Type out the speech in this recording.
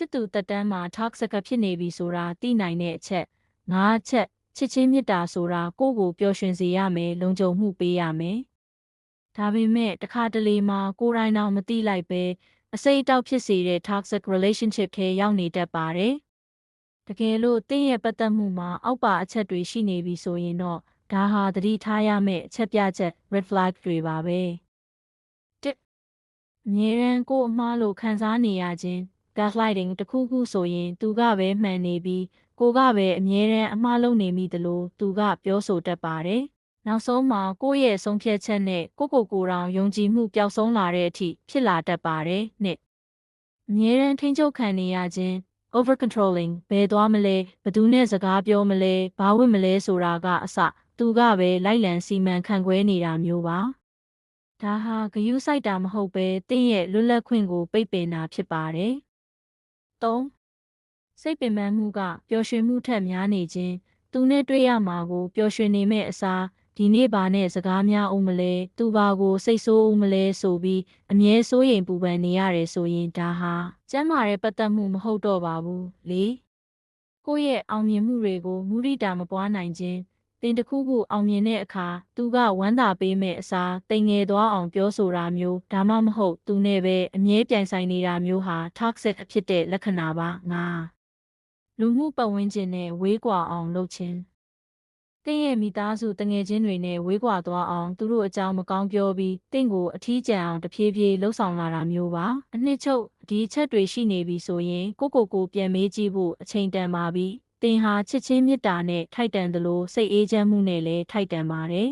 စ်သူတက်တန်းမှာ toxic ဖြစ်နေပြီဆိုတာသိနိုင်တဲ့အချက်၅ချက်ချစ်ချင်းမေတ္တာဆိုတာကိုယ့်ကိုပျော်ရွှင်စေရမယ်လုံခြုံမှုပေးရမယ်ဒါပေမဲ့တခါတလေမှာကိုယ်တိုင်တော့မသိလိုက်ပဲအစိတ်အတောက်ဖြစ်စေတဲ့ toxic relationship ထဲရောက်နေတတ်ပါတယ်တကယ်လို့တင့်ရဲ့ပတ်သက်မှုမှာအောက်ပါအချက်တွေရှိနေပြီဆိုရင်တော့ဒါဟာသတိထားရမယ့်အချက်ပြချက် red flag တွေပါပဲအမြဲတမ်းကိုယ်အမှားလို့ခံစားနေရခြင်း gaslighting တခုခုဆိုရင်သူကပဲမှန်နေပြီးကိုကပဲအမြဲတမ်းအမှားလုပ်နေမိသလိုသူကပြောဆိုတတ်ပါတယ်နောက်ဆုံးမှာကိုယ့်ရဲ့ဆုံးဖြတ်ချက်နဲ့ကိုယ်တောင်ယုံကြည်မှုပျောက်ဆုံးလာတဲ့အထိဖြစ်လာတတ်ပါတယ်နှစ်အမြဲတမ်းထိန်းချုပ်ခံနေရခြင်း over controlling ဘယ်သွားမလဲဘယ်သူနဲ့စကားပြောမလဲဘာဝတ်မလဲဆိုတာကအစသူကပဲလိုက်လံစီမံခန့်ခွဲနေတာမျိုးပါဒါဟာဂရုစိုက်တာမဟုတ်ပဲတင့်ရဲ့လွတ်လပ်ခွင့်ကိုပိတ်ပင်တာဖြစ်ပါတယ်၃စိတ်ပင်ပန်းမှုကပျော်ရွှင်မှုထက်များနေခြင်းသူနဲ့တွေ့ရမှာကိုပျော်ရွှင်နေမဲ့အစားဒီနေ့ဘာနဲ့စကားများအောင်မလဲသူဘာကိုစိတ်ဆိုးအောင်မလဲဆိုပြီးအမြဲစိုးရိမ်ပူပန်နေရတယ်ဆိုရင်ဒါဟာကျန်းမာတဲ့ပတ်သက်မှုမဟုတ်တော့ပါဘူးလေကိုယ့်ရဲ့အောင်မြင်မှုတွေကိုမူရိတာမပွားနိုင်ခြင်းတင်တစ်ခုခုအောင်မြင်တဲ့အခါသူကဝမ်းသာပေးမဲ့အစားတိမ်ငယ်သွားအောင်ပြောဆိုတာမျိုးဒါမှမဟုတ်သူနဲ့ပဲအမြဲပြိုင်ဆိုင်နေတာမျိုးဟာ toxic အဖြစ်တဲ့လက္ခဏာပါငါလူမှုပတ်ဝန်းကျင်နဲ့ဝေးကွာအောင်လုပ်ခြင်းတင့်ရဲ့မိသားစုတငယ်ချင်းတွေနဲ့ဝေးကွာသွားအောင်သူတို့အကြောင်းမကောင်းပြောပြီးတင့်ကိုအထီးကျန်အောင်တဖြည်းဖြည်းလှုပ်ဆောင်လာတာမျိုးပါအနှစ်ချုပ်ဒီအချက်တွေရှိနေပြီဆိုရင်ကိုပြန်မေးကြည့်ဖို့အချိန်တန်ပါပြီတင်ဟာချစ်ချင်းမေတ္တာနဲ့ထိုက်တန်သလိုစိတ်အေးချမ်းမှုနဲ့လည်းထိုက်တန်ပါတယ်